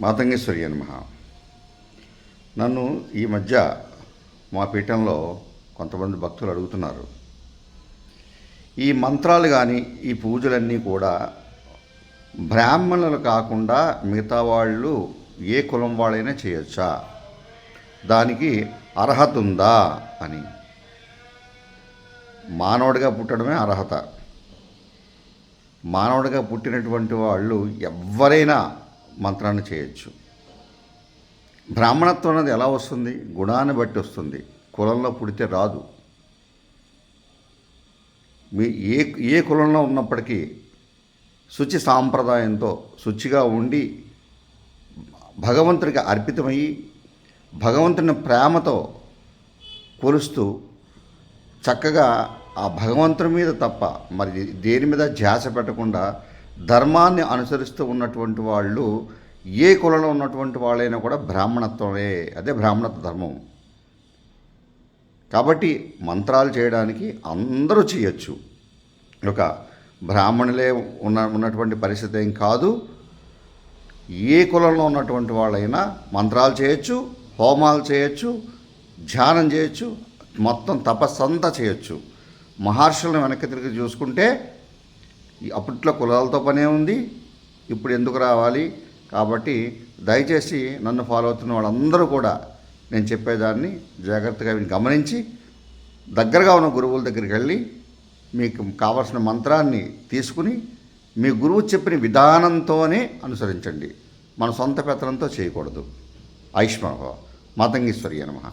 మాతంగేశ్వరి నమః. నన్ను ఈ మధ్య మా పీఠంలో కొంతమంది భక్తులు అడుగుతున్నారు, ఈ మంత్రాలు కానీ ఈ పూజలన్నీ కూడా బ్రాహ్మణులు కాకుండా మిగతా వాళ్ళు ఏ కులం వాళ్ళైనా చేయొచ్చా, దానికి అర్హత ఉందా అని. మానవుడిగా పుట్టడమే అర్హత. మానవుడిగా పుట్టినటువంటి వాళ్ళు ఎవరైనా మంత్రాన్ని చేయొచ్చు. బ్రాహ్మణత్వం అనేది ఎలా వస్తుంది? గుణాన్ని బట్టి వస్తుంది, కులంలో పుడితే రాదు. మీ ఏ కులంలో ఉన్నప్పటికీ శుచి సాంప్రదాయంతో శుచిగా ఉండి భగవంతుడికి అర్పితమయ్యి భగవంతుని ప్రేమతో కొలుస్తూ చక్కగా ఆ భగవంతుని మీద తప్ప మరి దేని మీద ధ్యాస పెట్టకుండా ధర్మాన్ని అనుసరిస్తూ ఉన్నటువంటి వాళ్ళు ఏ కులంలో ఉన్నటువంటి వాళ్ళైనా కూడా బ్రాహ్మణత్వమే, అదే బ్రాహ్మణత్వ ధర్మం. కాబట్టి మంత్రాలు చేయడానికి అందరూ చేయొచ్చు. ఒక బ్రాహ్మణులే ఉన్నటువంటి పరిస్థితి ఏం కాదు. ఏ కులంలో ఉన్నటువంటి వాళ్ళైనా మంత్రాలు చేయొచ్చు, హోమాలు చేయొచ్చు, ధ్యానం చేయొచ్చు, మొత్తం తపస్సంతా చేయొచ్చు. మహర్షులను వెనక్కి తిరిగి చూసుకుంటే అప్పట్లో కులాలతో పనే ఉంది, ఇప్పుడు ఎందుకు రావాలి? కాబట్టి దయచేసి నన్ను ఫాలో అవుతున్న వాళ్ళందరూ కూడా నేను చెప్పేదాన్ని జాగ్రత్తగా గమనించి దగ్గరగా ఉన్న గురువుల దగ్గరికి వెళ్ళి మీకు కావలసిన మంత్రాన్ని తీసుకుని మీ గురువు చెప్పిన విధానంతోనే అనుసరించండి. మన సొంత పెత్తనంతో చేయకూడదు. ఆయుష్మాన్ భవ. మాతంగేశ్వరి నమః.